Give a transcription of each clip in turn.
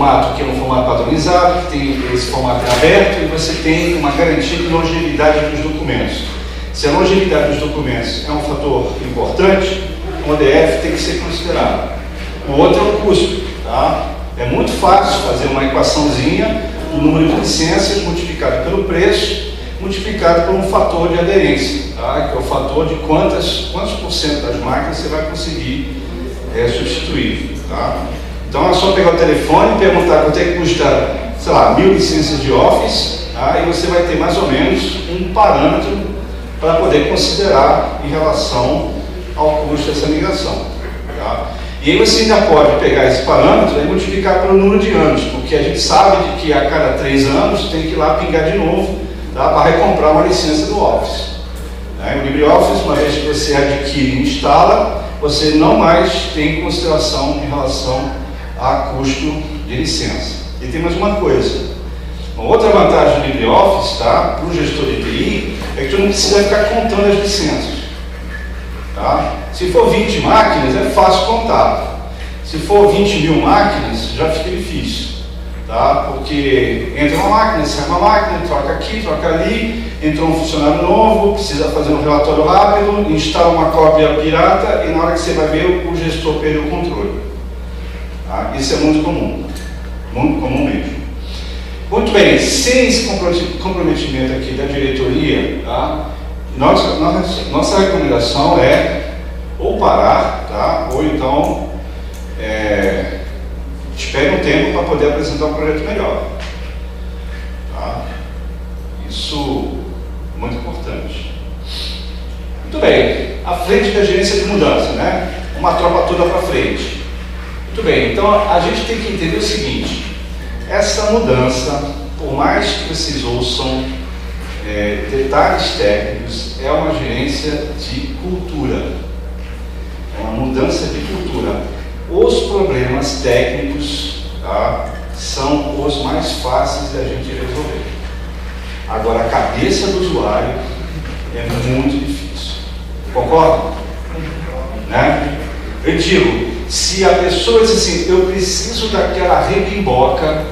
formato que é um formato padronizado, que tem esse formato aberto, e você tem uma garantia de longevidade dos documentos. Se a longevidade dos documentos é um fator importante, o ODF tem que ser considerado. O outro é o custo. Tá? É muito fácil fazer uma equaçãozinha do número de licenças multiplicado pelo preço, multiplicado por um fator de aderência, tá? Que é o fator de quantos por cento das máquinas você vai conseguir substituir. Tá? Então é só pegar o telefone e perguntar quanto é que custa, sei lá, 1000 licenças de Office, tá? E você vai ter mais ou menos um parâmetro para poder considerar em relação ao custo dessa migração. Tá? E aí você ainda pode pegar esse parâmetro e multiplicar pelo número de anos, porque a gente sabe de que a cada 3 anos tem que ir lá pingar de novo, tá? Para recomprar uma licença do Office. O LibreOffice, uma vez que você adquire e instala, você não mais tem consideração em relação a custo de licença. E tem mais uma coisa. Uma outra vantagem do LibreOffice, tá? Para o gestor de TI, é que tu não precisa ficar contando as licenças. Tá? Se for 20 máquinas, é fácil contar. Se for 20.000 máquinas, já fica difícil. Tá? Porque entra uma máquina, sai uma máquina, troca aqui, troca ali, entrou um funcionário novo, precisa fazer um relatório rápido, instala uma cópia pirata e na hora que você vai ver, o gestor perdeu o controle. Tá? Isso é muito comum mesmo. Muito bem, sem esse comprometimento aqui da diretoria, tá? Nossa recomendação é ou parar, tá? Ou então espere um tempo para poder apresentar um projeto melhor. Tá? Isso é muito importante. Muito bem, à frente da gerência de mudança, né? Uma tropa toda para frente. Muito bem, então a gente tem que entender o seguinte: essa mudança, por mais que vocês ouçam detalhes técnicos, é uma gerência de cultura, é uma mudança de cultura. Os problemas técnicos, tá, são os mais fáceis da gente resolver. Agora, a cabeça do usuário é muito difícil. Concorda? Né? Eu digo, se a pessoa diz assim, eu preciso daquela rebimboca,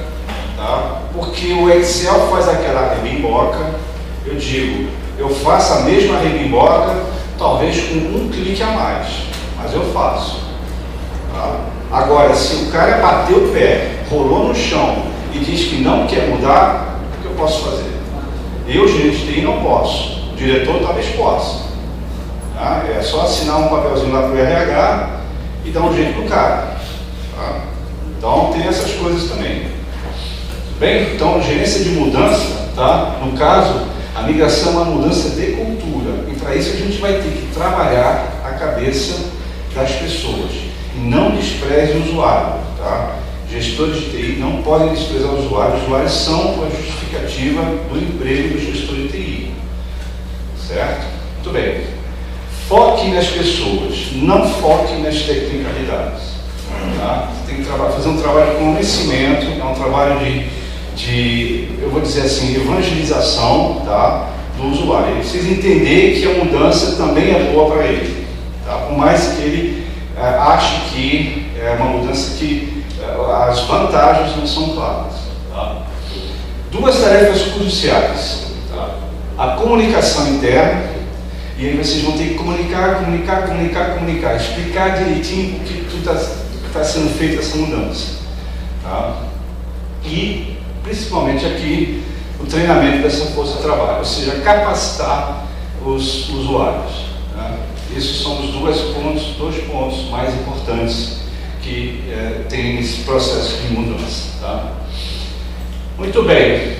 tá, porque o Excel faz aquela rebimboca, eu digo, eu faço a mesma rebimboca, talvez com um clique a mais, mas eu faço. Tá? Agora, se o cara bateu o pé, rolou no chão e diz que não quer mudar, o que eu posso fazer? Eu, gerente de TI, não posso. O diretor talvez possa. Tá? É só assinar um papelzinho lá para o RH e dar um jeito no cara. Tá? Então, tem essas coisas também. Bem, então, gerência de mudança, tá? No caso, a migração é uma mudança de cultura. E para isso a gente vai ter que trabalhar a cabeça das pessoas. E não despreze o usuário. Tá? Gestores de TI não podem desprezar o usuário. Os usuários são a justificativa do emprego do gestor de TI. Certo? Muito bem. Foque nas pessoas, não foque nas tecnicalidades. Tá? Você tem que fazer um trabalho de convencimento, é um trabalho eu vou dizer assim, evangelização, tá, do usuário. Ele precisa entender que a mudança também é boa para ele. Tá? Por mais que ele ache que é uma mudança que as vantagens não são claras. Tá? 2 tarefas cruciais. Tá? A comunicação interna, e aí vocês vão ter que comunicar, explicar direitinho o que está sendo feita essa mudança. Tá? E, principalmente aqui, o treinamento dessa força de trabalho, ou seja, capacitar os usuários. Tá? Esses são os 2 pontos mais importantes que tem nesse processo de mudança. Tá? Muito bem.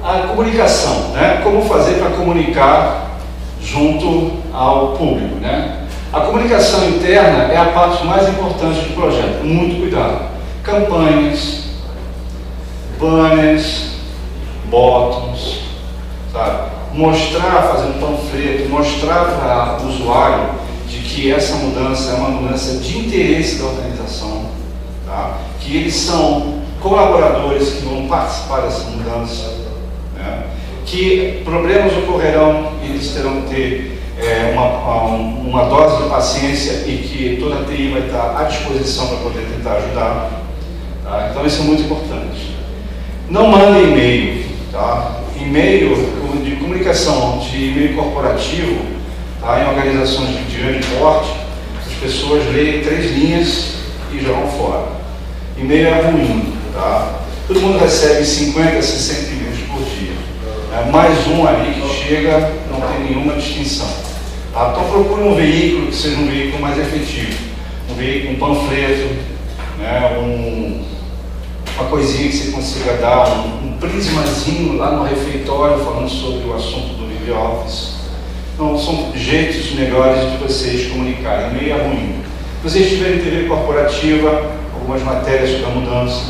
A comunicação, né? Como fazer para comunicar junto ao público, né? A comunicação interna é a parte mais importante do projeto. Muito cuidado. Campanhas, banners, botões, sabe? Mostrar, fazer um panfleto, mostrar para o usuário de que essa mudança é uma mudança de interesse da organização, tá? Que eles são colaboradores que vão participar dessa mudança, né? Que problemas ocorrerão e eles terão que ter uma dose de paciência e que toda a TI vai estar à disposição para poder tentar ajudar. Tá? Então isso é muito importante. Não mande e-mail. Tá? E-mail de comunicação, de e-mail corporativo, tá? Em organizações de grande porte, as pessoas leem 3 linhas e jogam fora. E-mail é ruim. Tá? Todo mundo recebe 50, 60 e-mails por dia. Mais um ali que chega, não tem nenhuma distinção. Tá? Então procure um veículo que seja um veículo mais efetivo. Um veículo, um panfleto, né? Uma coisinha que você consiga dar, um prismazinho lá no refeitório falando sobre o assunto do LibreOffice. Então são jeitos melhores de vocês comunicarem. E-mail é ruim. Se vocês tiverem TV corporativa, algumas matérias sobre a mudança,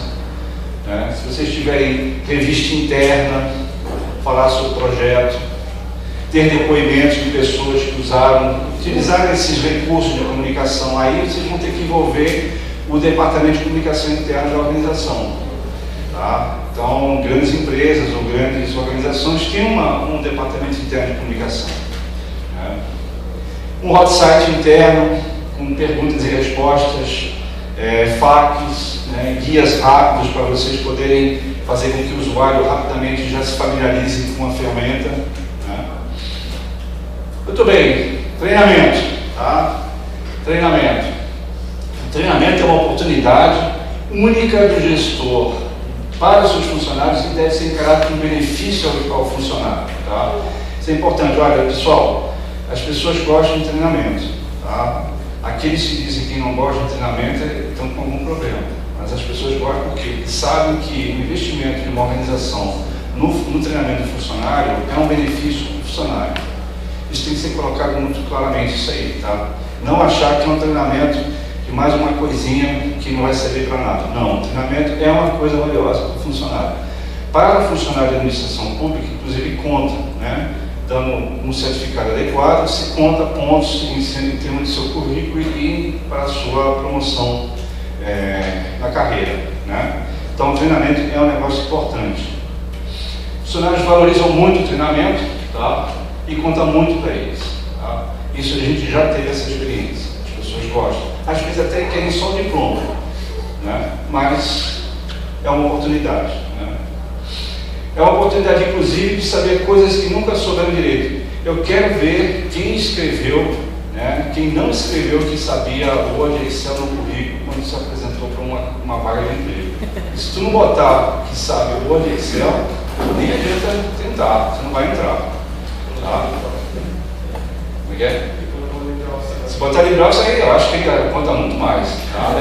né? Se vocês tiverem revista interna, falar sobre o projeto, ter depoimentos de pessoas que utilizaram esses recursos de comunicação, aí vocês vão ter que envolver o departamento de comunicação interna da organização. Tá? Então, grandes empresas ou grandes organizações têm um departamento interno de comunicação. Né? Um hot site interno, com perguntas e respostas, FAQs, né? Guias rápidos para vocês poderem fazer com que o usuário rapidamente já se familiarize com a ferramenta. Né? Muito bem, treinamento. Tá? Treinamento é uma oportunidade única do gestor para os seus funcionários e deve ser encarado como benefício ao funcionário. Tá? Isso é importante. Olha, pessoal, as pessoas gostam de treinamento. Tá? Aqueles que dizem que não gostam de treinamento estão com algum problema. Mas as pessoas gostam porque sabem que o investimento de uma organização no treinamento do funcionário é um benefício para o funcionário. Isso tem que ser colocado muito claramente, isso aí. Tá? Não achar que é um treinamento de mais uma coisinha que não vai servir para nada. Não, o treinamento é uma coisa valiosa para o funcionário. Para o funcionário de administração pública, inclusive, conta, né? Dando um certificado adequado, se conta pontos em termos de seu currículo e para a sua promoção na carreira. Né? Então, o treinamento é um negócio importante. Os funcionários valorizam muito o treinamento, tá? E conta muito para eles. Tá? Isso a gente já teve essa experiência. As pessoas gostam. Às vezes até querem só o diploma, né? Mas é uma oportunidade. Né? É uma oportunidade, inclusive, de saber coisas que nunca souberam direito. Eu quero ver quem escreveu, né? Quem não escreveu que sabia Word e Excel no currículo quando se apresentou para uma vaga de emprego. Se tu não botar que sabe Word e Excel, nem adianta tentar, você não vai entrar. Tá? Como é que é? Se botar LibreOffice aí, eu acho que conta muito mais. Tá?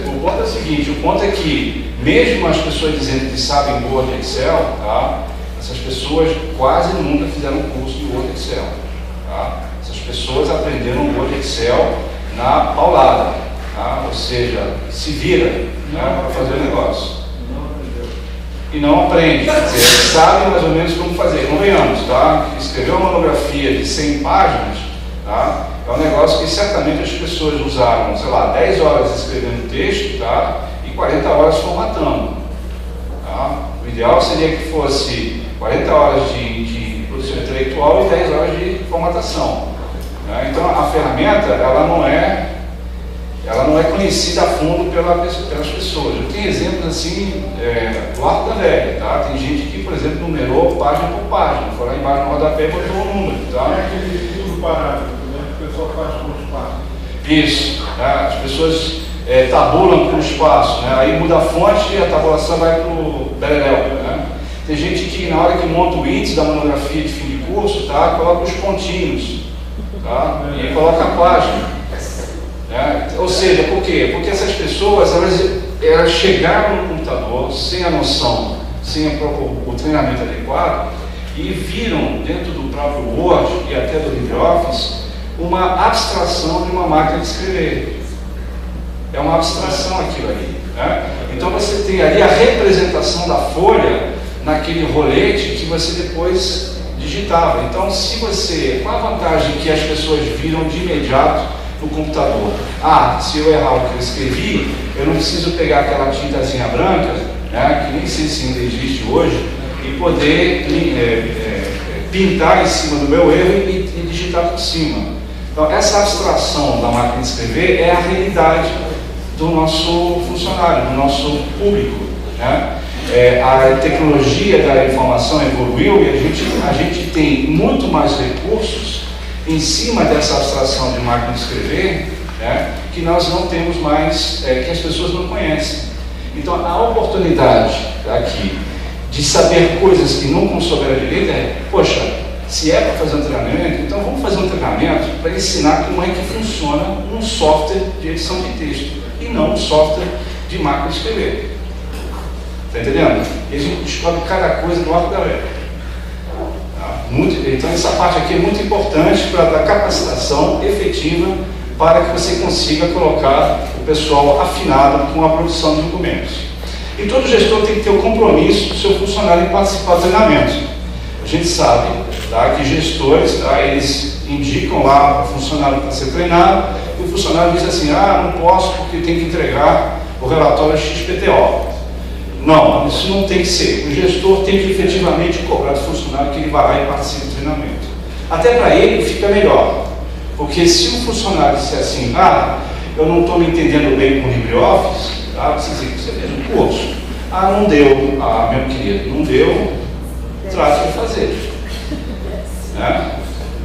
O ponto é o seguinte, o ponto é que, mesmo as pessoas dizendo que sabem Word e Excel, tá? Essas pessoas quase nunca fizeram curso de Word e Excel. Tá? Essas pessoas aprenderam Word e Excel na paulada, tá? Ou seja, se vira, né, para fazer o negócio. E não aprende, quer dizer, sabe mais ou menos como fazer. Convenhamos, tá? Escrever uma monografia de 100 páginas, tá? É um negócio que certamente as pessoas usaram, sei lá, 10 horas escrevendo texto, tá? E 40 horas formatando. Tá? O ideal seria que fosse 40 horas de produção intelectual e 10 horas de formatação. Né? Então a ferramenta, ela não é conhecida a fundo pelas pessoas. Eu tenho exemplos assim, do arco da velha. Tá? Tem gente que, por exemplo, numerou página por página, foi lá embaixo no rodapé e botou o número. Tá? É aquele livro parágrafo, né? O pessoal faz com espaço. Isso, né? As pessoas tabulam com espaço, né? Aí muda a fonte e a tabulação vai para o beleléu. Né? Tem gente que, na hora que monta o índice da monografia de fim de curso, tá? Coloca os pontinhos, tá? E coloca a página. Né? Ou seja, por quê? Porque essas pessoas, elas chegaram no computador sem a noção, sem o treinamento adequado e viram dentro do próprio Word e até do LibreOffice uma abstração de uma máquina de escrever. É uma abstração aquilo ali. Né? Então você tem ali a representação da folha naquele rolete que você depois digitava. Então, qual a vantagem que as pessoas viram de imediato no computador? Se eu errar o que eu escrevi, eu não preciso pegar aquela tintazinha branca, né, que nem sei se ainda existe hoje, e poder pintar em cima do meu erro e digitar por cima. Então, essa abstração da máquina de escrever é a realidade do nosso funcionário, do nosso público, né? A tecnologia da informação evoluiu e a gente tem muito mais recursos em cima dessa abstração de máquina de escrever, né, que nós não temos mais, que as pessoas não conhecem. Então, a oportunidade aqui de saber coisas que nunca souberam direito poxa, se é para fazer um treinamento, então vamos fazer um treinamento para ensinar como é que funciona um software de edição de texto e não um software de máquina de escrever. Está entendendo? E a gente descobre cada coisa no arco da velha. Então essa parte aqui é muito importante para dar capacitação efetiva para que você consiga colocar o pessoal afinado com a produção de documentos. E todo gestor tem que ter o compromisso do seu funcionário em participar do treinamento. A gente sabe, tá, que gestores, tá, eles indicam lá o funcionário para ser treinado e o funcionário diz assim, não posso porque tem que entregar o relatório XPTO. Não, isso não tem que ser. O gestor tem que efetivamente cobrar do funcionário que ele vai lá e participe do treinamento. Até para ele fica melhor. Porque se o funcionário disser assim, eu não estou me entendendo bem com o LibreOffice, você fez um curso. Não deu. Meu querido, não deu, trate de fazer. Né?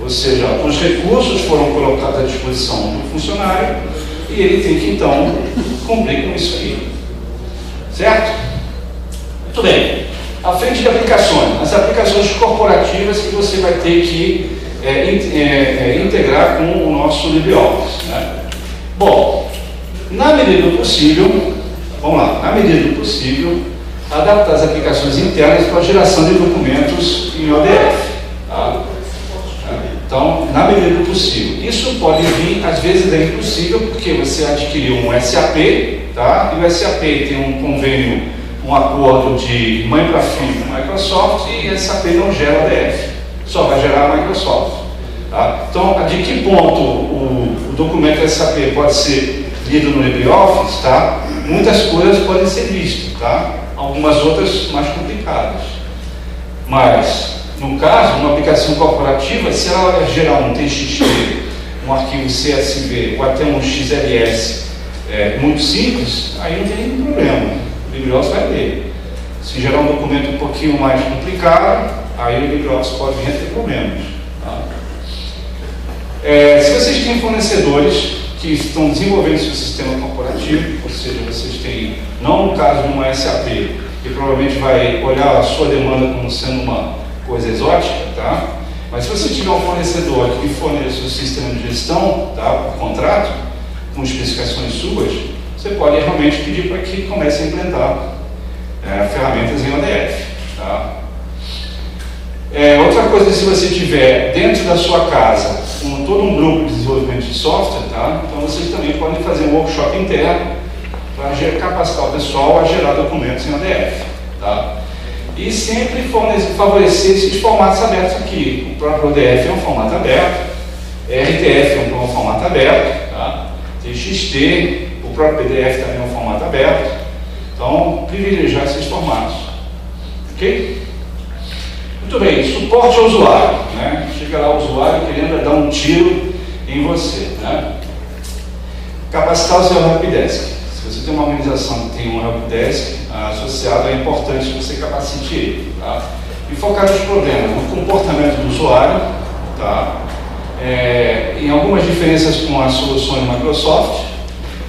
Ou seja, os recursos foram colocados à disposição do funcionário e ele tem que então cumprir com isso aí. Certo? Muito bem. A frente de aplicações. As aplicações corporativas que você vai ter que integrar com o nosso LibreOffice. Né? Bom, na medida do possível, vamos lá, na medida do possível, adaptar as aplicações internas para a geração de documentos em ODF. Tá? Então, na medida do possível. Isso pode vir, às vezes é impossível, porque você adquiriu um SAP, tá? E o SAP tem um convênio, um acordo de mãe para filho com a Microsoft e o SAP não gera ODF, só vai gerar a Microsoft. Tá? Então, de que ponto o documento SAP pode ser lido no LibreOffice? Tá? Muitas coisas podem ser vistas, tá? Algumas outras mais complicadas. Mas, no caso, uma aplicação corporativa, se ela gerar um TXT, um arquivo CSV ou até um XLS muito simples, aí não tem nenhum problema. O LibreOffice vai ler. Se gerar um documento um pouquinho mais complicado, aí o LibreOffice pode vir a ter problemas. Tá? Se vocês têm fornecedores que estão desenvolvendo seu sistema corporativo, ou seja, vocês têm, não no caso de uma SAP, que provavelmente vai olhar a sua demanda como sendo uma coisa exótica, tá? Mas se você tiver um fornecedor que fornece o sistema de gestão, tá, por contrato, com especificações suas, você pode realmente pedir para que comece a implementar ferramentas em ODF. Tá? Outra coisa, se você tiver dentro da sua casa todo um grupo de desenvolvimento de software, tá? Então vocês também podem fazer um workshop interno para capacitar o pessoal a gerar documentos em ODF. Tá? E sempre favorecer esses formatos abertos aqui. O próprio ODF é um formato aberto, RTF é um formato aberto, tá? TXT, o próprio PDF também é um formato aberto. Então, privilegiar esses formatos. Ok? Muito bem, suporte ao usuário. Né? Chega lá o usuário querendo dar um tiro em você. Né? Capacitar o seu helpdesk. Se você tem uma organização que tem um helpdesk associado, é importante que você capacite ele. Tá? E focar nos problemas, no comportamento do usuário. Tá? Em algumas diferenças com as soluções Microsoft,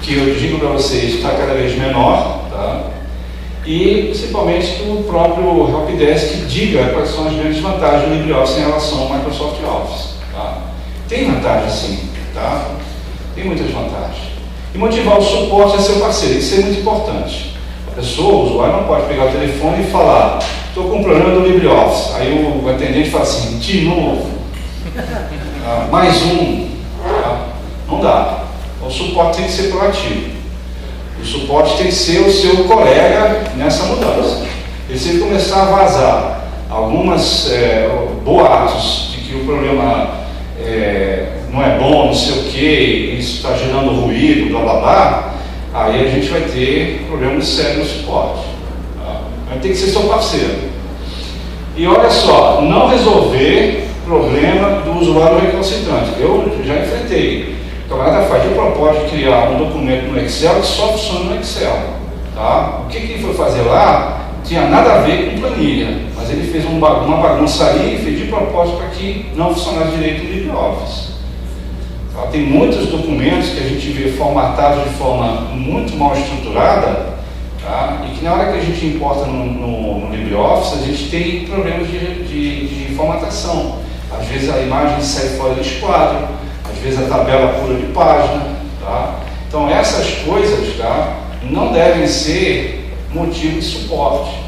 que eu digo para vocês, está cada vez menor. Tá? E principalmente que o próprio helpdesk diga quais são as grandes vantagens do LibreOffice em relação ao Microsoft Office. Tá? Tem vantagem sim, tá? Tem muitas vantagens. E motivar o suporte a seu parceiro, isso é muito importante. A pessoa, o usuário, não pode pegar o telefone e falar: estou com um problema do LibreOffice. Aí o atendente fala assim: de novo, mais um. Tá? Não dá. O suporte tem que ser proativo. O suporte tem que ser o seu colega nessa mudança. E se ele começar a vazar algumas boatos de que o problema não é bom, não sei o que, isso está gerando ruído, blá blá blá, aí a gente vai ter problemas sérios no suporte. Tá? Mas tem que ser seu parceiro. E olha só, não resolver problema do usuário recalcitrante. Eu já enfrentei camarada faz de propósito de criar um documento no Excel que só funciona no Excel. Tá? O que ele foi fazer lá tinha nada a ver com planilha, mas ele fez uma bagunça ali e fez de propósito para que não funcionasse direito o LibreOffice. Tá? Tem muitos documentos que a gente vê formatados de forma muito mal estruturada, tá? E que na hora que a gente importa no LibreOffice, a gente tem problemas de formatação. Às vezes a imagem sai fora do esquadro, às vezes a tabela pula de página. Tá? Então essas coisas, tá, não devem ser motivo de suporte.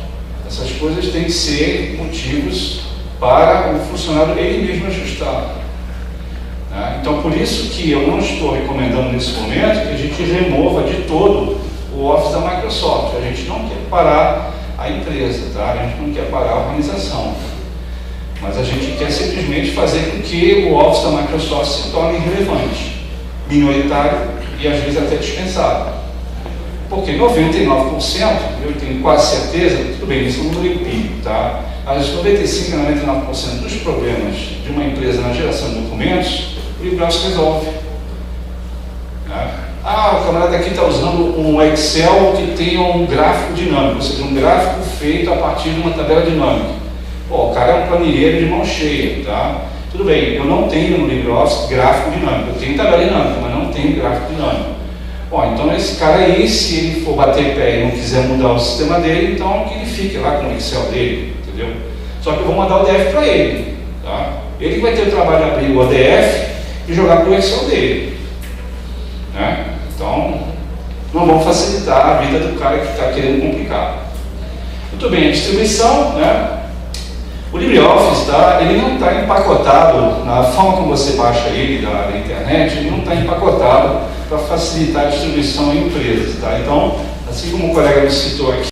Essas coisas têm que ser motivos para o funcionário ele mesmo ajustar. Tá? Então por isso que eu não estou recomendando nesse momento que a gente remova de todo o Office da Microsoft. A gente não quer parar a empresa, tá? A gente não quer parar a organização. Mas a gente quer simplesmente fazer com que o Office da Microsoft se torne relevante, minoritário e às vezes até dispensável. Porque 99%, eu tenho quase certeza, tudo bem, isso é um número empírico, tá? Mas 95% a 99% dos problemas de uma empresa na geração de documentos, o LibreOffice resolve. Né? Ah, o camarada aqui está usando um Excel que tem um gráfico dinâmico, ou seja, um gráfico feito a partir de uma tabela dinâmica. Pô, o cara é um planilheiro de mão cheia, tá? Tudo bem, eu não tenho no LibreOffice gráfico dinâmico, eu tenho tabela dinâmica, mas não tenho gráfico dinâmico. Bom, então esse cara aí, se ele for bater pé e não quiser mudar o sistema dele, então que ele fique lá com o Excel dele, entendeu? Só que eu vou mandar o ODF para ele, tá? Ele vai ter o trabalho de abrir o ODF e jogar para o Excel dele, né? Então, não vamos facilitar a vida do cara que está querendo complicar. Muito bem, a distribuição, né? O LibreOffice, tá, ele não está empacotado, na forma como você baixa ele da internet, ele não está empacotado para facilitar a distribuição em empresas. Tá? Então, assim como o colega me citou aqui,